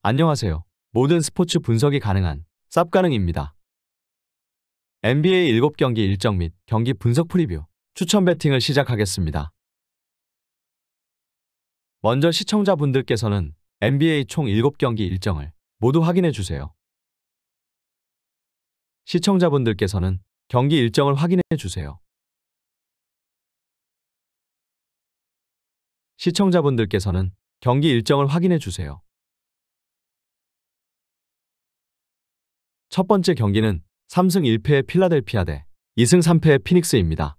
안녕하세요. 모든 스포츠 분석이 가능한 쌉가능입니다. NBA 7경기 일정 및 경기 분석 프리뷰, 추천 배팅을 시작하겠습니다. 먼저 시청자분들께서는 NBA 총 7경기 일정을 모두 확인해 주세요. 시청자분들께서는 경기 일정을 확인해 주세요. 시청자분들께서는 경기 일정을 확인해 주세요. 첫 번째 경기는 3승 1패의 필라델피아 대 2승 3패의 피닉스입니다.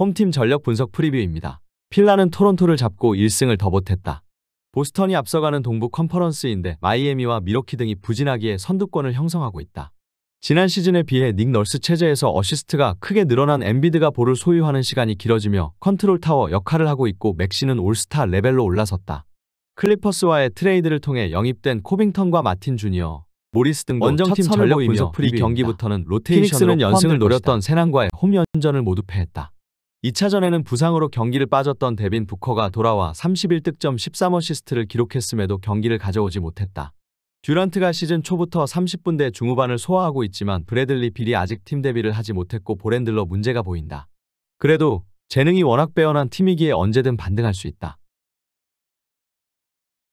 홈팀 전력 분석 프리뷰입니다. 필라는 토론토를 잡고 1승을 더 못했다. 보스턴이 앞서가는 동부 컨퍼런스인데 마이애미와 미러키 등이 부진하기에 선두권을 형성하고 있다. 지난 시즌에 비해 닉 널스 체제에서 어시스트가 크게 늘어난 엠비드가 볼을 소유하는 시간이 길어지며 컨트롤 타워 역할을 하고 있고 맥시는 올스타 레벨로 올라섰다. 클리퍼스와의 트레이드를 통해 영입된 코빙턴과 마틴 주니어, 모리스 등도 원정팀 전력 분석 프리뷰 이 경기부터는 로테이션으로 피닉스는 연승을 노렸던 세난과의 홈 연전을 모두 패했다. 2차전에는 부상으로 경기를 빠졌던 데빈 부커가 돌아와 31득점 13어시스트를 기록했음에도 경기를 가져오지 못했다. 듀란트가 시즌 초부터 30분대 중후반을 소화하고 있지만 브래들리 빌이 아직 팀 데뷔를 하지 못했고 볼핸들러 문제가 보인다. 그래도 재능이 워낙 빼어난 팀이기에 언제든 반등할 수 있다.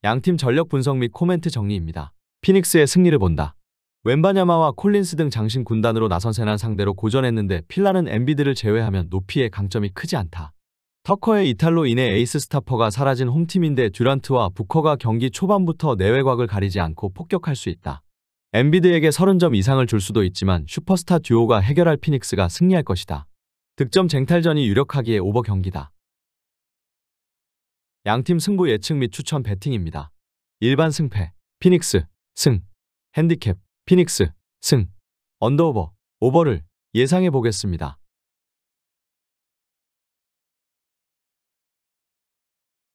양팀 전력 분석 및 코멘트 정리입니다. 피닉스의 승리를 본다. 웬바냐마와 콜린스 등 장신 군단으로 나선 세난 상대로 고전했는데 필라는 엠비드를 제외하면 높이의 강점이 크지 않다. 터커의 이탈로 인해 에이스 스타퍼가 사라진 홈팀인데 듀란트와 부커가 경기 초반부터 내외곽을 가리지 않고 폭격할 수 있다. 엠비드에게 30점 이상을 줄 수도 있지만 슈퍼스타 듀오가 해결할 피닉스가 승리할 것이다. 득점 쟁탈전이 유력하기에 오버 경기다. 양팀 승부 예측 및 추천 배팅입니다. 일반 승패, 피닉스, 승, 핸디캡, 피닉스, 승, 언더오버, 오버를 예상해 보겠습니다.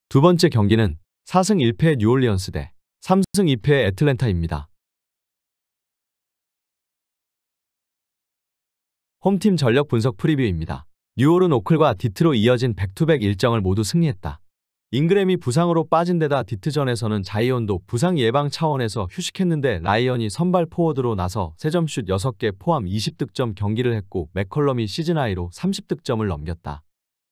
두 번째 경기는 4승 1패의 뉴올리언스 대 3승 2패의 애틀랜타입니다. 홈팀 전력 분석 프리뷰입니다. 뉴올은 오클과 디트로 이어진 백투백 일정을 모두 승리했다. 잉그램이 부상으로 빠진 데다 디트전에서는 자이온도 부상 예방 차원에서 휴식했는데 라이언이 선발 포워드로 나서 3점슛 6개 포함 20득점 경기를 했고 맥컬럼이 시즌 하이로 30득점을 넘겼다.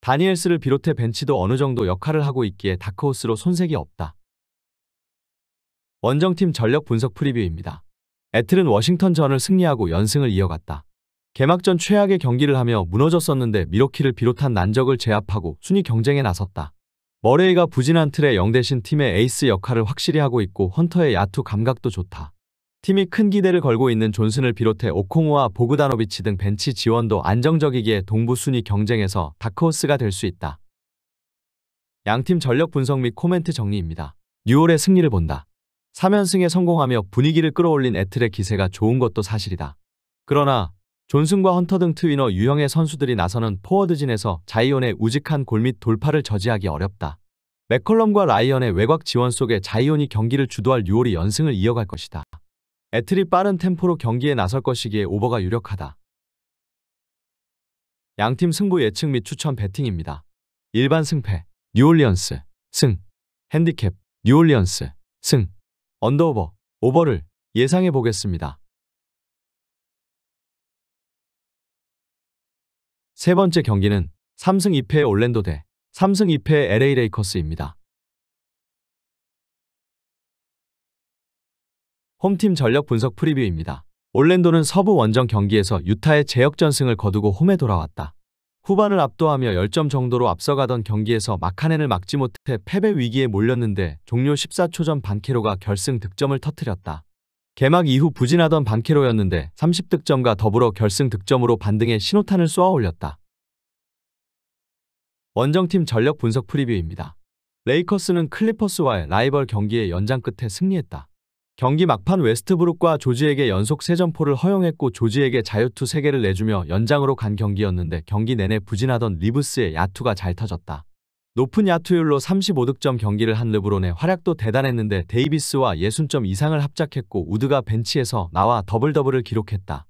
다니엘스를 비롯해 벤치도 어느 정도 역할을 하고 있기에 다크호스로 손색이 없다. 원정팀 전력 분석 프리뷰입니다. 애틀은 워싱턴전을 승리하고 연승을 이어갔다. 개막전 최악의 경기를 하며 무너졌었는데 미러키를 비롯한 난적을 제압하고 순위 경쟁에 나섰다. 머레이가 부진한 틀에 영 대신 팀의 에이스 역할을 확실히 하고 있고 헌터의 야투 감각도 좋다. 팀이 큰 기대를 걸고 있는 존슨을 비롯해 오콩우와 보그다노비치 등 벤치 지원도 안정적이기에 동부 순위 경쟁에서 다크호스가 될 수 있다. 양팀 전력 분석 및 코멘트 정리입니다. 뉴올의 승리를 본다. 3연승에 성공하며 분위기를 끌어올린 애틀의 기세가 좋은 것도 사실이다. 그러나 존슨과 헌터 등 트위너 유형의 선수들이 나서는 포워드진에서 자이온의 우직한 골 및 돌파를 저지하기 어렵다. 맥컬럼과 라이언의 외곽 지원 속에 자이온이 경기를 주도할 뉴올이 연승을 이어갈 것이다. 애틀이 빠른 템포로 경기에 나설 것이기에 오버가 유력하다. 양팀 승부 예측 및 추천 배팅입니다. 일반 승패, 뉴올리언스, 승, 핸디캡, 뉴올리언스, 승, 언더오버, 오버를 예상해 보겠습니다. 세 번째 경기는 3승 2패의 올랜도 대 3승 2패의 LA 레이커스입니다. 홈팀 전력 분석 프리뷰입니다. 올랜도는 서부 원정 경기에서 유타의 제역전승을 거두고 홈에 돌아왔다. 후반을 압도하며 10점 정도로 앞서가던 경기에서 마카넨을 막지 못해 패배 위기에 몰렸는데 종료 14초 전 반케로가 결승 득점을 터뜨렸다. 개막 이후 부진하던 반케로였는데 30득점과 더불어 결승 득점으로 반등의 신호탄을 쏘아 올렸다. 원정팀 전력 분석 프리뷰입니다. 레이커스는 클리퍼스와의 라이벌 경기의 연장 끝에 승리했다. 경기 막판 웨스트브룩과 조지에게 연속 3점포를 허용했고 조지에게 자유투 3개를 내주며 연장으로 간 경기였는데 경기 내내 부진하던 리브스의 야투가 잘 터졌다. 높은 야투율로 35득점 경기를 한 르브론의 활약도 대단했는데 데이비스와 60점 이상을 합작했고 우드가 벤치에서 나와 더블더블을 기록했다.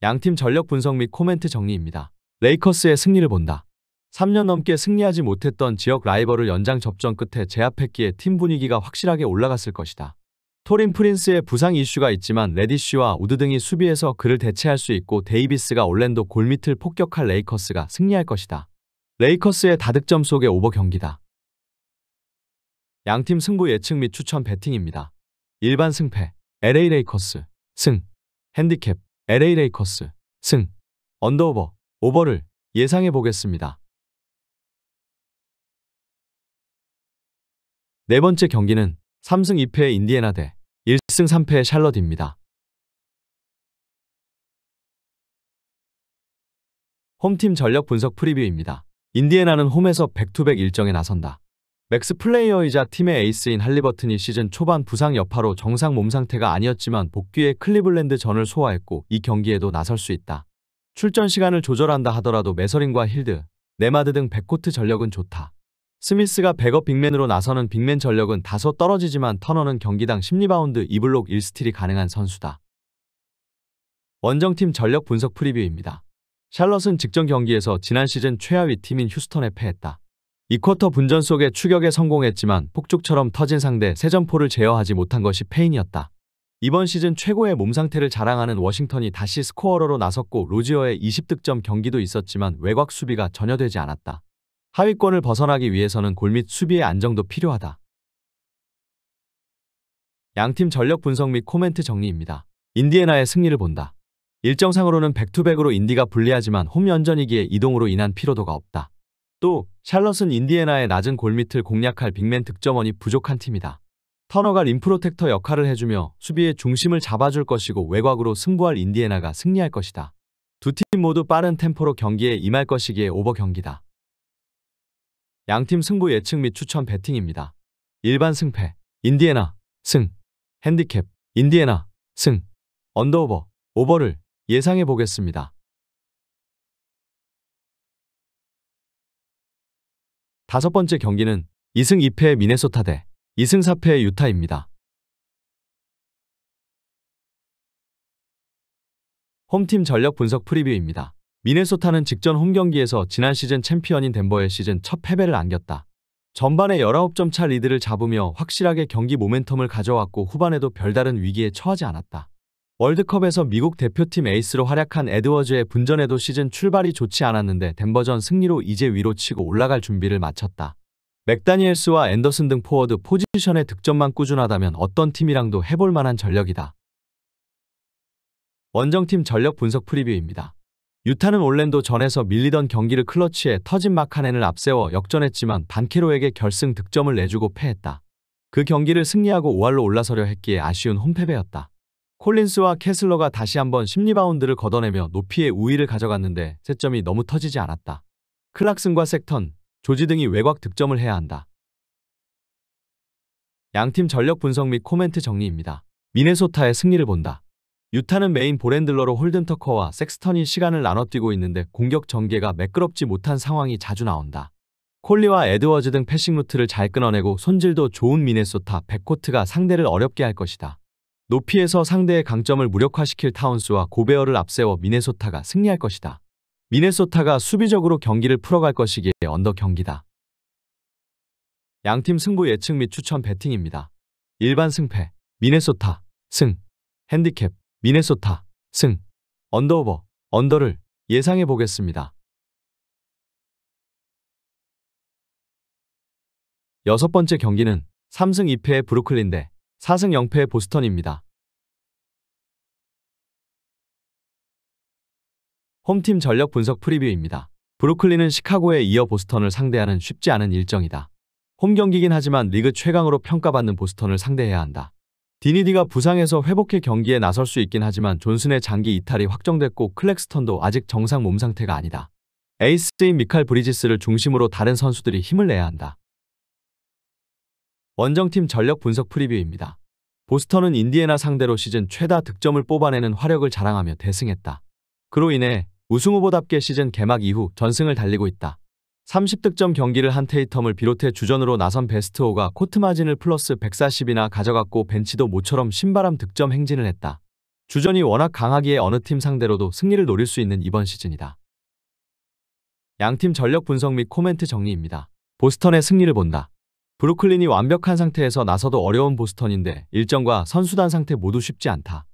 양팀 전력 분석 및 코멘트 정리입니다. 레이커스의 승리를 본다. 3년 넘게 승리하지 못했던 지역 라이벌을 연장 접전 끝에 제압했기에 팀 분위기가 확실하게 올라갔을 것이다. 토린 프린스의 부상 이슈가 있지만 레디쉬와 우드 등이 수비에서 그를 대체할 수 있고 데이비스가 올랜도 골밑을 폭격할 레이커스가 승리할 것이다. 레이커스의 다득점 속의 오버 경기다. 양팀 승부 예측 및 추천 배팅입니다. 일반 승패 LA 레이커스 승 핸디캡 LA 레이커스 승 언더오버 오버를 예상해 보겠습니다. 네 번째 경기는 3승 2패의 인디애나 대 1승 3패의 샬럿입니다. 홈팀 전력 분석 프리뷰입니다. 인디애나는 홈에서 백투백 일정에 나선다. 맥스 플레이어이자 팀의 에이스인 할리버튼이 시즌 초반 부상 여파로 정상 몸 상태가 아니었지만 복귀해 클리블랜드 전을 소화했고 이 경기에도 나설 수 있다. 출전 시간을 조절한다 하더라도 매서린과 힐드, 네마드 등 백코트 전력은 좋다. 스미스가 백업 빅맨으로 나서는 빅맨 전력은 다소 떨어지지만 터너는 경기당 10리바운드 2블록 1스틸이 가능한 선수다. 원정팀 전력 분석 프리뷰입니다. 샬럿은 직전 경기에서 지난 시즌 최하위 팀인 휴스턴에 패했다. 2쿼터 분전 속에 추격에 성공했지만 폭죽처럼 터진 상대 세점포를 제어하지 못한 것이 패인이었다. 이번 시즌 최고의 몸 상태를 자랑하는 워싱턴이 다시 스코어러로 나섰고 로지어의 20득점 경기도 있었지만 외곽 수비가 전혀 되지 않았다. 하위권을 벗어나기 위해서는 골밑 수비의 안정도 필요하다. 양팀 전력 분석 및 코멘트 정리입니다. 인디애나의 승리를 본다. 일정상으로는 백투백으로 인디가 불리하지만 홈 연전이기에 이동으로 인한 피로도가 없다. 또 샬럿은 인디애나의 낮은 골밑을 공략할 빅맨 득점원이 부족한 팀이다. 터너가 림 프로텍터 역할을 해주며 수비의 중심을 잡아줄 것이고 외곽으로 승부할 인디애나가 승리할 것이다. 두 팀 모두 빠른 템포로 경기에 임할 것이기에 오버 경기다. 양팀 승부 예측 및 추천 배팅입니다. 일반 승패 인디애나 승 핸디캡 인디애나 승 언더오버 오버를 예상해 보겠습니다. 다섯 번째 경기는 2승 2패의 미네소타 대 2승 4패의 유타입니다. 홈팀 전력 분석 프리뷰입니다. 미네소타는 직전 홈 경기에서 지난 시즌 챔피언인 덴버의 시즌 첫 패배를 안겼다. 전반에 19점 차 리드를 잡으며 확실하게 경기 모멘텀을 가져왔고 후반에도 별다른 위기에 처하지 않았다. 월드컵에서 미국 대표팀 에이스로 활약한 에드워즈의 분전에도 시즌 출발이 좋지 않았는데 덴버전 승리로 이제 위로 치고 올라갈 준비를 마쳤다. 맥다니엘스와 앤더슨 등 포워드 포지션의 득점만 꾸준하다면 어떤 팀이랑도 해볼 만한 전력이다. 원정팀 전력 분석 프리뷰입니다. 유타는 올랜도 전에서 밀리던 경기를 클러치에 터진 마카넨을 앞세워 역전했지만 반케로에게 결승 득점을 내주고 패했다. 그 경기를 승리하고 5할로 올라서려 했기에 아쉬운 홈패배였다. 콜린스와 캐슬러가 다시 한번 10리바운드를 걷어내며 높이의 우위를 가져갔는데 세점이 너무 터지지 않았다. 클락슨과 섹턴, 조지 등이 외곽 득점을 해야 한다. 양팀 전력 분석 및 코멘트 정리입니다. 미네소타의 승리를 본다. 유타는 메인 볼핸들러로 홀든 터커와 섹스턴이 시간을 나눠 뛰고 있는데 공격 전개가 매끄럽지 못한 상황이 자주 나온다. 콜리와 에드워즈 등 패싱 루트를 잘 끊어내고 손질도 좋은 미네소타 백코트가 상대를 어렵게 할 것이다. 높이에서 상대의 강점을 무력화시킬 타운스와 고베어를 앞세워 미네소타가 승리할 것이다. 미네소타가 수비적으로 경기를 풀어갈 것이기에 언더 경기다. 양팀 승부 예측 및 추천 배팅입니다. 일반 승패 미네소타 승 핸디캡 미네소타 승 언더오버 언더를 예상해 보겠습니다. 여섯 번째 경기는 3승 2패의 브루클린 대 4승 0패의 보스턴입니다. 홈팀 전력 분석 프리뷰입니다. 브루클린은 시카고에 이어 보스턴을 상대하는 쉽지 않은 일정이다. 홈 경기긴 하지만 리그 최강으로 평가받는 보스턴을 상대해야 한다. 디니디가 부상에서 회복해 경기에 나설 수 있긴 하지만 존슨의 장기 이탈이 확정됐고 클렉스턴도 아직 정상 몸 상태가 아니다. 에이스인 미칼 브리지스를 중심으로 다른 선수들이 힘을 내야 한다. 원정팀 전력 분석 프리뷰입니다. 보스턴은 인디애나 상대로 시즌 최다 득점을 뽑아내는 화력을 자랑하며 대승했다. 그로 인해 우승 후보답게 시즌 개막 이후 전승을 달리고 있다. 30득점 경기를 한 테이텀을 비롯해 주전으로 나선 베스트호가 코트 마진을 플러스 140이나 가져갔고 벤치도 모처럼 신바람 득점 행진을 했다. 주전이 워낙 강하기에 어느 팀 상대로도 승리를 노릴 수 있는 이번 시즌이다. 양팀 전력 분석 및 코멘트 정리입니다. 보스턴의 승리를 본다. 브루클린이 완벽한 상태에서 나서도 어려운 보스턴인데 일정과 선수단 상태 모두 쉽지 않다.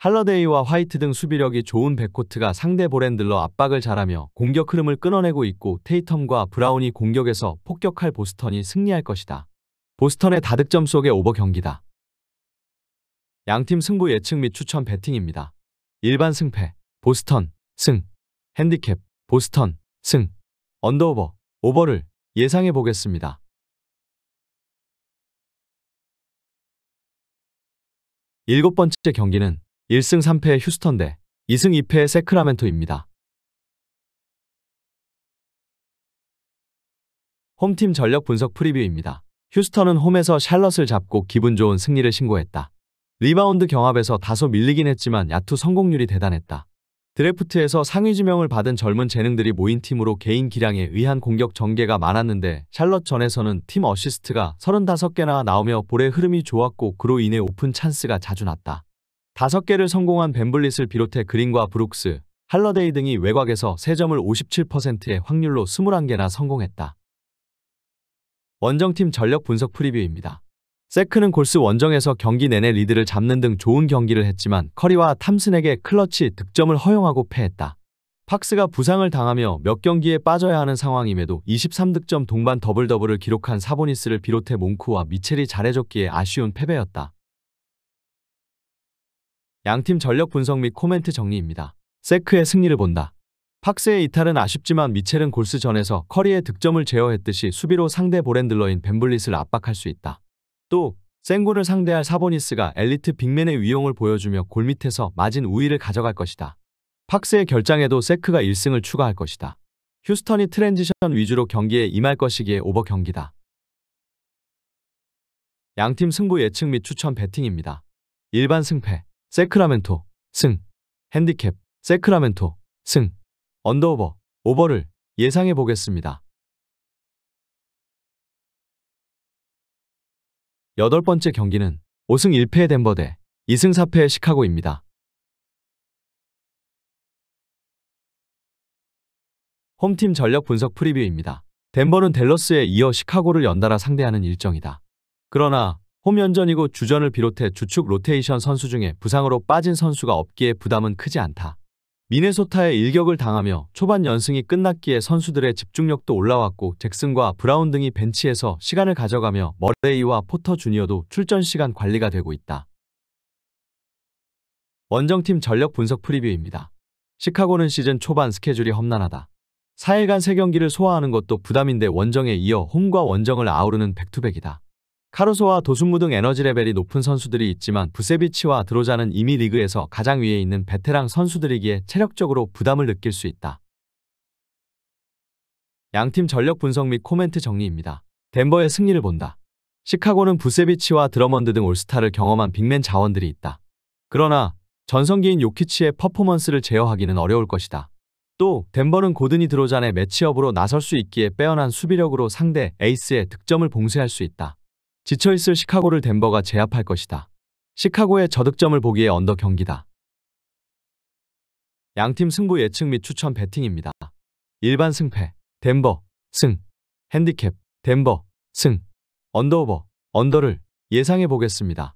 할러데이와 화이트 등 수비력이 좋은 백코트가 상대 볼핸들러 압박을 잘하며 공격 흐름을 끊어내고 있고 테이텀과 브라운이 공격에서 폭격할 보스턴이 승리할 것이다. 보스턴의 다득점 속의 오버 경기다. 양팀 승부 예측 및 추천 배팅입니다. 일반 승패 보스턴 승 핸디캡 보스턴 승 언더오버 오버를 예상해 보겠습니다. 일곱 번째 경기는 1승 3패의 휴스턴 대 2승 2패의 세크라멘토입니다. 홈팀 전력 분석 프리뷰입니다. 휴스턴은 홈에서 샬럿을 잡고 기분 좋은 승리를 신고했다. 리바운드 경합에서 다소 밀리긴 했지만 야투 성공률이 대단했다. 드래프트에서 상위 지명을 받은 젊은 재능들이 모인 팀으로 개인 기량에 의한 공격 전개가 많았는데 샬럿 전에서는 팀 어시스트가 35개나 나오며 볼의 흐름이 좋았고 그로 인해 오픈 찬스가 자주 났다. 5개를 성공한 벤블릿을 비롯해 그린과 브룩스, 할러데이 등이 외곽에서 3점을 57%의 확률로 21개나 성공했다. 원정팀 전력 분석 프리뷰입니다. 세크는 골스 원정에서 경기 내내 리드를 잡는 등 좋은 경기를 했지만 커리와 탐슨에게 클러치 득점을 허용하고 패했다. 팍스가 부상을 당하며 몇 경기에 빠져야 하는 상황임에도 23득점 동반 더블더블을 기록한 사보니스를 비롯해 몽크와 미첼이 잘해줬기에 아쉬운 패배였다. 양팀 전력 분석 및 코멘트 정리입니다. 세크의 승리를 본다. 팍스의 이탈은 아쉽지만 미첼은 골스전에서 커리의 득점을 제어했듯이 수비로 상대 볼핸들러인 벤블릿을 압박할 수 있다. 또 생골을 상대할 사보니스가 엘리트 빅맨의 위용을 보여주며 골밑에서 마진 우위를 가져갈 것이다. 팍스의 결장에도 세크가 1승을 추가할 것이다. 휴스턴이 트랜지션 위주로 경기에 임할 것이기에 오버 경기다. 양팀 승부 예측 및 추천 배팅입니다. 일반 승패 세크라멘토 승 핸디캡 세크라멘토 승 언더오버 오버를 예상해 보겠습니다. 여덟 번째 경기는 5승 1패의 덴버 대 2승 4패의 시카고입니다. 홈팀 전력 분석 프리뷰입니다. 덴버는 댈러스에 이어 시카고를 연달아 상대하는 일정이다. 그러나 홈 연전이고 주전을 비롯해 주축 로테이션 선수 중에 부상으로 빠진 선수가 없기에 부담은 크지 않다. 미네소타에 일격을 당하며 초반 연승이 끝났기에 선수들의 집중력도 올라왔고 잭슨과 브라운 등이 벤치에서 시간을 가져가며 머레이와 포터 주니어도 출전 시간 관리가 되고 있다. 원정팀 전력 분석 프리뷰입니다. 시카고는 시즌 초반 스케줄이 험난하다. 4일간 3경기를 소화하는 것도 부담인데 원정에 이어 홈과 원정을 아우르는 백투백이다. 카루소와 도순무 등 에너지 레벨이 높은 선수들이 있지만 부세비치와 드로자는 이미 리그에서 가장 위에 있는 베테랑 선수들이기에 체력적으로 부담을 느낄 수 있다. 양팀 전력 분석 및 코멘트 정리입니다. 덴버의 승리를 본다. 시카고는 부세비치와 드러먼드 등 올스타를 경험한 빅맨 자원들이 있다. 그러나 전성기인 요키치의 퍼포먼스를 제어하기는 어려울 것이다. 또 덴버는 고드니 드로잔의 매치업으로 나설 수 있기에 빼어난 수비력으로 상대 에이스의 득점을 봉쇄할 수 있다. 지쳐있을 시카고를 덴버가 제압할 것이다. 시카고의 저득점을 보기에 언더 경기다. 양팀 승부 예측 및 추천 배팅입니다. 일반 승패 덴버 승 핸디캡 덴버 승 언더오버 언더를 예상해 보겠습니다.